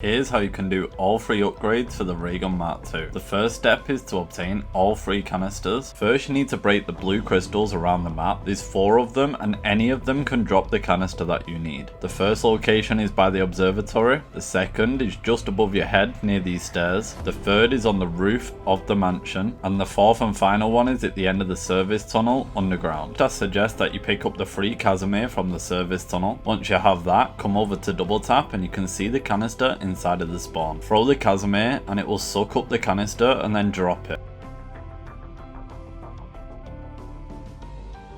Here's how you can do all 3 upgrades for the Raygun Mark II. The first step is to obtain all 3 canisters. First you need to break the blue crystals around the map. There's 4 of them and any of them can drop the canister that you need. The first location is by the observatory. The second is just above your head near these stairs. The third is on the roof of the mansion. And the fourth and final one is at the end of the service tunnel underground. I suggest that you pick up the 3 Casimir from the service tunnel. Once you have that, come over to double tap and you can see the canister inside of the spawn. Throw the Casimir and it will suck up the canister and then drop it.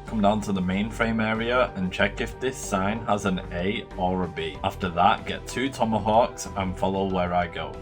Come down to the mainframe area and check if this sign has an A or a B. After that, get 2 tomahawks and follow where I go.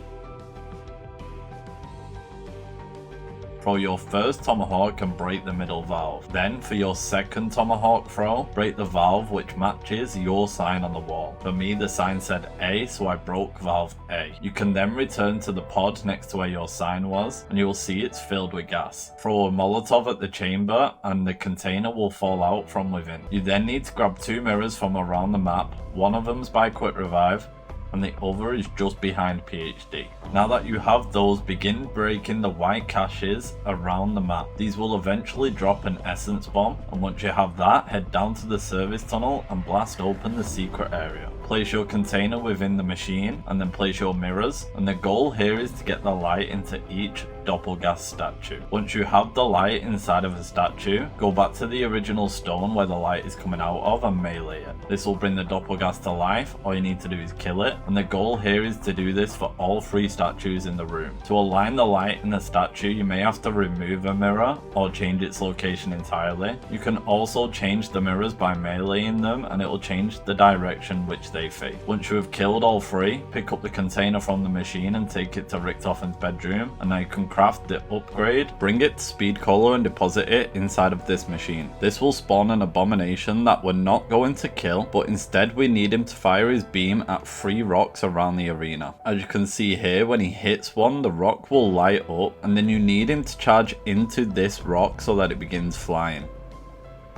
Throw your first tomahawk and break the middle valve. Then for your second tomahawk throw, break the valve which matches your sign on the wall. For me the sign said A, so I broke valve A. You can then return to the pod next to where your sign was and you will see it's filled with gas. Throw a Molotov at the chamber and the container will fall out from within. You then need to grab 2 mirrors from around the map. One of them's by Quick Revive and the other is just behind PhD. Now that you have those, begin breaking the white caches around the map. These will eventually drop an essence bomb, and once you have that, head down to the service tunnel and blast open the secret area. Place your container within the machine and then place your mirrors, and the goal here is to get the light into each doppelgas statue. Once you have the light inside of a statue, go back to the original stone where the light is coming out of and melee it. This will bring the doppelgas to life. All you need to do is kill it, and the goal here is to do this for all 3 statues in the room. To align the light in the statue, you may have to remove a mirror or change its location entirely. You can also change the mirrors by meleeing them and it will change the direction which they face. Once you have killed all 3, pick up the container from the machine and take it to Richtofen's bedroom, and now you can craft the upgrade. Bring it to Speed Cola and deposit it inside of this machine. This will spawn an abomination that we're not going to kill, but instead we need him to fire his beam at 3 rocks around the arena. As you can see here, when he hits one, the rock will light up and then you need him to charge into this rock so that it begins flying.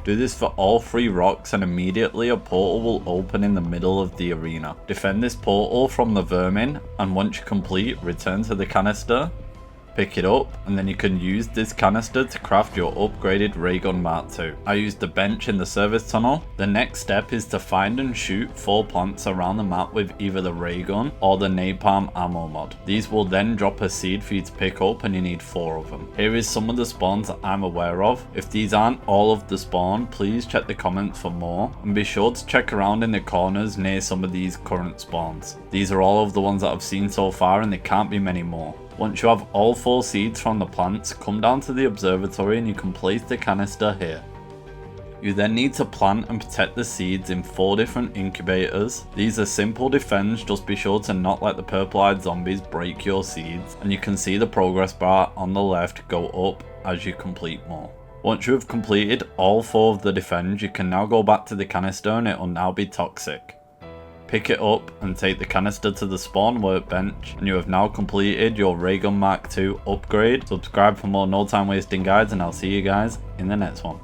Do this for all 3 rocks and immediately a portal will open in the middle of the arena. Defend this portal from the vermin, and once you complete, return to the canister, pick it up, and then you can use this canister to craft your upgraded Raygun Mark II. I used the bench in the service tunnel. The next step is to find and shoot 4 plants around the map with either the Raygun or the napalm ammo mod. These will then drop a seed for you to pick up and you need 4 of them. Here is some of the spawns that I'm aware of. If these aren't all of the spawn, please check the comments for more, and be sure to check around in the corners near some of these current spawns. These are all of the ones that I've seen so far and there can't be many more. Once you have all 4 seeds from the plants, come down to the observatory and you can place the canister here. You then need to plant and protect the seeds in 4 different incubators. These are simple defense, just be sure to not let the purple-eyed zombies break your seeds, and you can see the progress bar on the left go up as you complete more. Once you have completed all 4 of the defense, you can now go back to the canister and it will now be toxic. Pick it up and take the canister to the spawn workbench, and you have now completed your Raygun Mark II upgrade. Subscribe for more no time wasting guides and I'll see you guys in the next one.